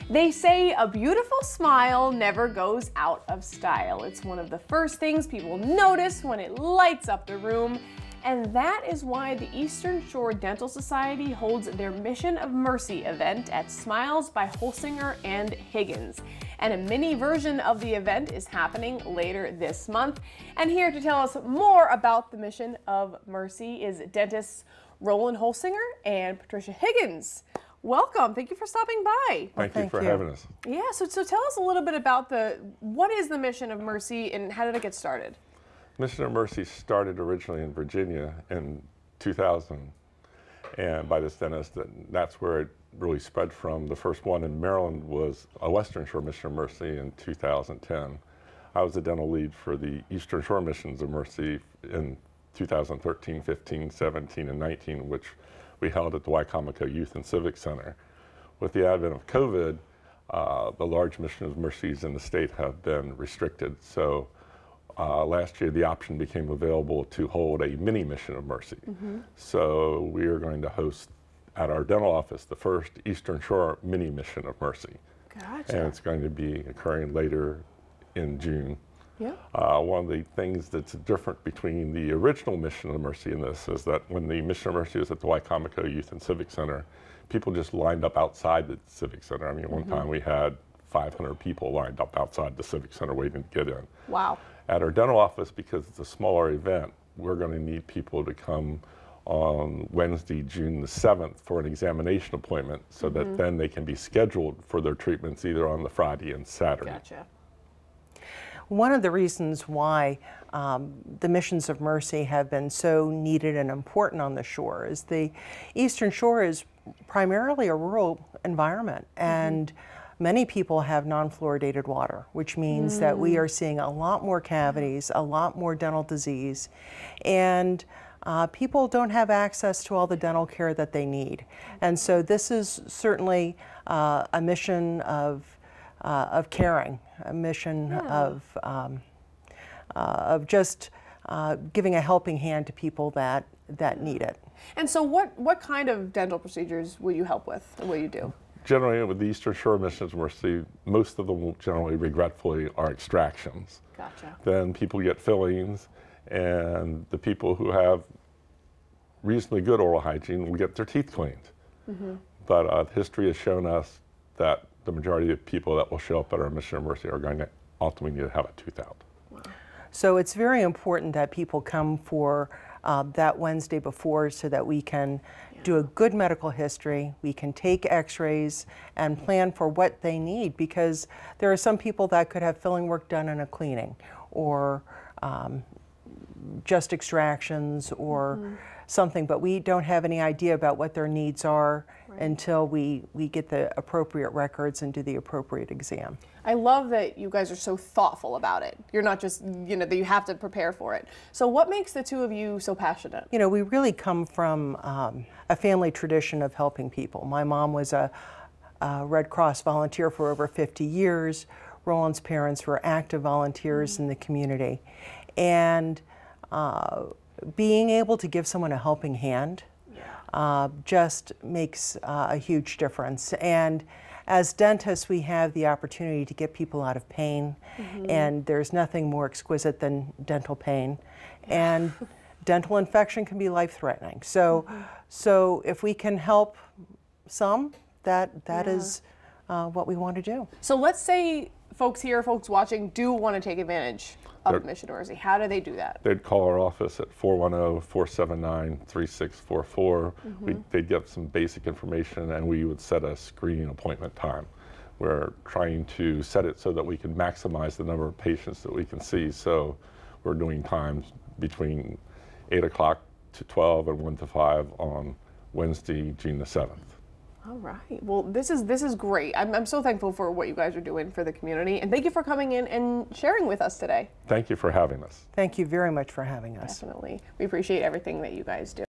They say a beautiful smile never goes out of style. It's one of the first things people notice when it lights up the room. And that is why the Eastern Shore Dental Society holds their Mission of Mercy event at Smiles by Holsinger and Higgins. And a mini version of the event is happening later this month. And here to tell us more about the Mission of Mercy is dentists Roland Holsinger and Patricia Higgins. Welcome. Thank you for stopping by. Thank you for having us. Yeah, so tell us a little bit about what is the Mission of Mercy and how did it get started? Mission of Mercy started originally in Virginia in 2000, and by this dentist, that's where it really spread from. The first one in Maryland was a Western Shore Mission of Mercy in 2010. I was the dental lead for the Eastern Shore Missions of Mercy in 2013, 15, 17, and 19, which we held at the Wicomico Youth and Civic Center. With the advent of COVID, the large Mission of Mercies in the state have been restricted. So last year the option became available to hold a mini Mission of Mercy. So we are going to host at our dental office the first Eastern Shore mini Mission of Mercy. Gotcha. And it's going to be occurring later in June. Yeah. One of the things that's different between the original Mission of Mercy and this is that when the Mission of Mercy was at the Wicomico Youth and Civic Center, people just lined up outside the Civic Center. I mean, one time we had 500 people lined up outside the Civic Center waiting to get in. Wow. At our dental office, because it's a smaller event, we're going to need people to come on Wednesday, June the 7th for an examination appointment so that then they can be scheduled for their treatments either on the Friday and Saturday. Gotcha. One of the reasons why the Missions of Mercy have been so needed and important on the shore is the Eastern Shore is primarily a rural environment, and many people have non-fluoridated water, which means that we are seeing a lot more cavities, a lot more dental disease, and people don't have access to all the dental care that they need. And so this is certainly a mission of caring, a mission of just giving a helping hand to people that need it. And so what kind of dental procedures will you help with, or will you do? Generally, with the Eastern Shore Missions of Mercy, most of them generally, regretfully, are extractions. Gotcha. Then people get fillings, and the people who have reasonably good oral hygiene will get their teeth cleaned. But history has shown us that the majority of people that will show up at our Mission of Mercy are going to ultimately need to have a tooth out. Wow. So it's very important that people come for that Wednesday before so that we can do a good medical history, we can take x-rays and plan for what they need, because there are some people that could have filling work done in a cleaning or just extractions or something, but we don't have any idea about what their needs are until we get the appropriate records and do the appropriate exam. I love that you guys are so thoughtful about it. You're not just, that you have to prepare for it. So what makes the two of you so passionate? You know, we really come from a family tradition of helping people. My mom was a Red Cross volunteer for over 50 years. Roland's parents were active volunteers in the community. And being able to give someone a helping hand just makes a huge difference. And as dentists, we have the opportunity to get people out of pain, and there's nothing more exquisite than dental pain. And dental infection can be life-threatening. So if we can help some, that is what we want to do. So let's say folks watching do want to take advantage of Mission of Mercy. How do they do that? They'd call our office at 410-479-3644. They'd get some basic information, and we would set a screening appointment time. We're trying to set it so that we can maximize the number of patients that we can see. So we're doing times between 8 o'clock to 12 and 1 to 5 on Wednesday, June the 7th. All right. Well, this is great. I'm so thankful for what you guys are doing for the community, and thank you for coming in and sharing with us today. Thank you for having us. Thank you very much for having us. Definitely. We appreciate everything that you guys do.